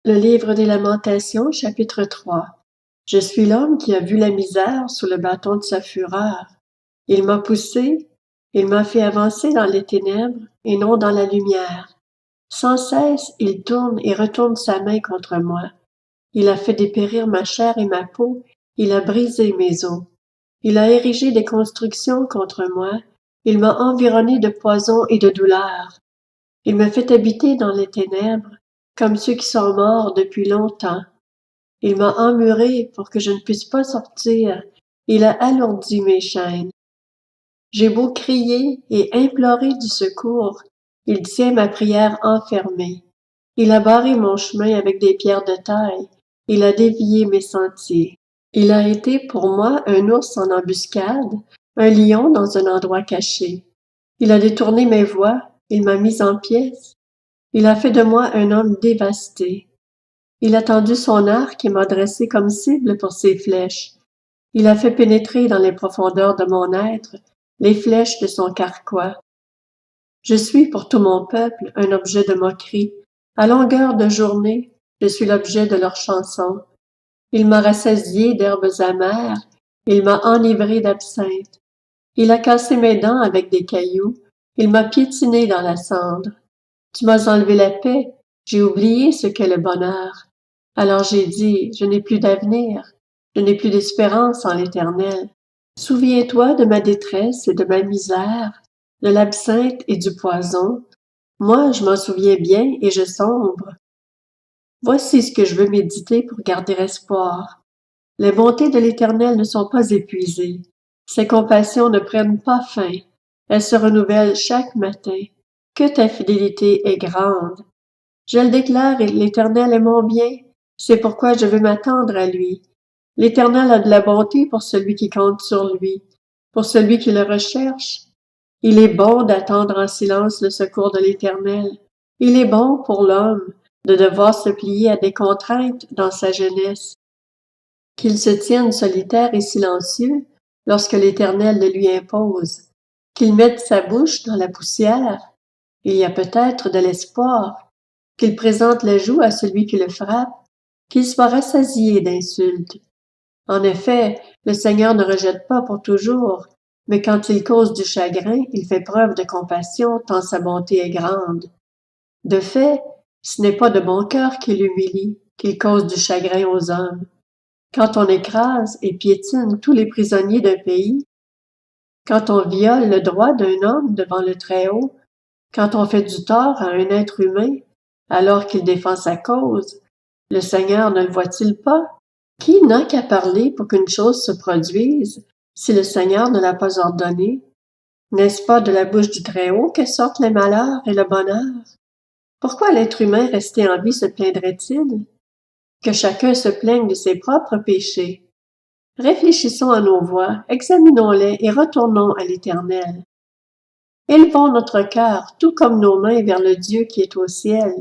Le livre des Lamentations, chapitre 3. Je suis l'homme qui a vu la misère sous le bâton de sa fureur. Il m'a poussé, il m'a fait avancer dans les ténèbres et non dans la lumière. Sans cesse, il tourne et retourne sa main contre moi. Il a fait dépérir ma chair et ma peau, il a brisé mes os. Il a érigé des constructions contre moi, il m'a environné de poison et de douleur. Il me fait habiter dans les ténèbres, comme ceux qui sont morts depuis longtemps. Il m'a emmuré pour que je ne puisse pas sortir. Il a alourdi mes chaînes. J'ai beau crier et implorer du secours, il tient ma prière enfermée. Il a barré mon chemin avec des pierres de taille. Il a dévié mes sentiers. Il a été pour moi un ours en embuscade, un lion dans un endroit caché. Il a détourné mes voies, il m'a mis en pièces. Il a fait de moi un homme dévasté. Il a tendu son arc et m'a dressé comme cible pour ses flèches. Il a fait pénétrer dans les profondeurs de mon être les flèches de son carquois. Je suis pour tout mon peuple un objet de moquerie. À longueur de journée, je suis l'objet de leurs chansons. Il m'a rassasié d'herbes amères, il m'a enivré d'absinthe. Il a cassé mes dents avec des cailloux, il m'a piétiné dans la cendre. Tu m'as enlevé la paix, j'ai oublié ce qu'est le bonheur. Alors j'ai dit, je n'ai plus d'avenir, je n'ai plus d'espérance en l'Éternel. Souviens-toi de ma détresse et de ma misère, de l'absinthe et du poison. Moi, je m'en souviens bien et je sombre. Voici ce que je veux méditer pour garder espoir. Les bontés de l'Éternel ne sont pas épuisées. Ses compassions ne prennent pas fin. Elles se renouvellent chaque matin. Que ta fidélité est grande. Je le déclare, l'Éternel est mon bien. C'est pourquoi je veux m'attendre à lui. L'Éternel a de la bonté pour celui qui compte sur lui, pour celui qui le recherche. Il est bon d'attendre en silence le secours de l'Éternel. Il est bon pour l'homme de devoir se plier à des contraintes dans sa jeunesse. Qu'il se tienne solitaire et silencieux lorsque l'Éternel le lui impose. Qu'il mette sa bouche dans la poussière. Il y a peut-être de l'espoir. Qu'il présente la joue à celui qui le frappe. Qu'il soit rassasié d'insultes. En effet, le Seigneur ne rejette pas pour toujours, mais quand il cause du chagrin, il fait preuve de compassion tant sa bonté est grande. De fait, ce n'est pas de bon cœur qu'il humilie, qu'il cause du chagrin aux hommes. Quand on écrase et piétine tous les prisonniers d'un pays, quand on viole le droit d'un homme devant le Très-Haut, quand on fait du tort à un être humain, alors qu'il défend sa cause, le Seigneur ne le voit-il pas? Qui n'a qu'à parler pour qu'une chose se produise, si le Seigneur ne l'a pas ordonné? N'est-ce pas de la bouche du Très-Haut que sortent les malheurs et le bonheur? Pourquoi l'être humain resté en vie se plaindrait-il? Que chacun se plaigne de ses propres péchés. Réfléchissons à nos voies, examinons-les et retournons à l'Éternel. Élevons notre cœur, tout comme nos mains, vers le Dieu qui est au ciel.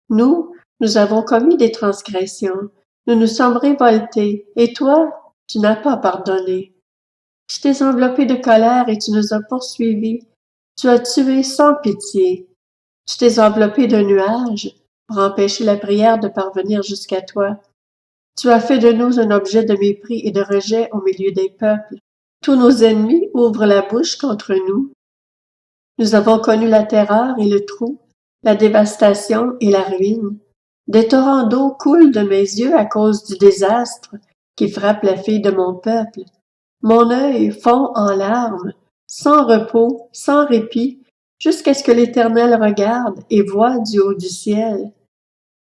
Nous avons commis des transgressions, nous nous sommes révoltés, et toi, tu n'as pas pardonné. Tu t'es enveloppé de colère et tu nous as poursuivis. Tu as tué sans pitié. Tu t'es enveloppé d'un nuage pour empêcher la prière de parvenir jusqu'à toi. Tu as fait de nous un objet de mépris et de rejet au milieu des peuples. Tous nos ennemis ouvrent la bouche contre nous. Nous avons connu la terreur et le trou, la dévastation et la ruine. Des torrents d'eau coulent de mes yeux à cause du désastre qui frappe la fille de mon peuple. Mon œil fond en larmes, sans repos, sans répit, jusqu'à ce que l'Éternel regarde et voie du haut du ciel.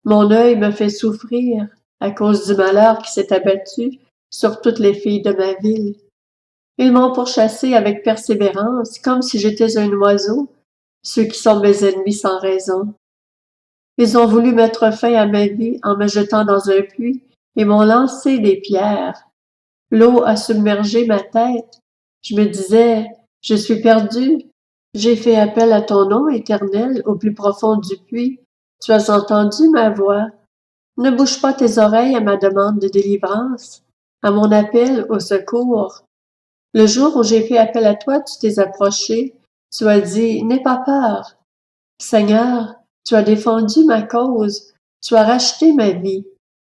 Mon œil me fait souffrir à cause du malheur qui s'est abattu sur toutes les filles de ma ville. Ils m'ont pourchassé avec persévérance, comme si j'étais un oiseau, ceux qui sont mes ennemis sans raison. Ils ont voulu mettre fin à ma vie en me jetant dans un puits et m'ont lancé des pierres. L'eau a submergé ma tête. Je me disais, je suis perdu. J'ai fait appel à ton nom, Éternel, au plus profond du puits. Tu as entendu ma voix. Ne bouge pas tes oreilles à ma demande de délivrance, à mon appel au secours. Le jour où j'ai fait appel à toi, tu t'es approché. Tu as dit, n'aie pas peur. Seigneur, tu as défendu ma cause. Tu as racheté ma vie.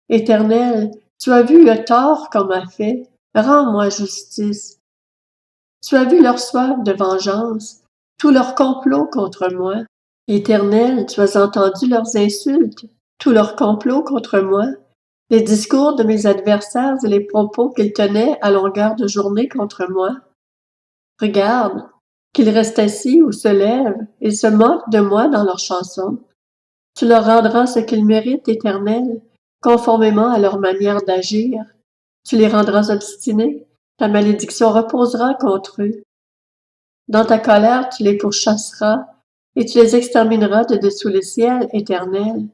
Éternel, tu as vu le tort qu'on m'a fait. Rends-moi justice. Tu as vu leur soif de vengeance, tout leur complot contre moi. Éternel, tu as entendu leurs insultes, tout leur complot contre moi, les discours de mes adversaires et les propos qu'ils tenaient à longueur de journée contre moi. Regarde, qu'ils restent assis ou se lèvent, ils se moquent de moi dans leurs chansons. Tu leur rendras ce qu'ils méritent, Éternel, conformément à leur manière d'agir. Tu les rendras obstinés, ta malédiction reposera contre eux. Dans ta colère, tu les pourchasseras, et tu les extermineras de dessous le ciel, Éternel.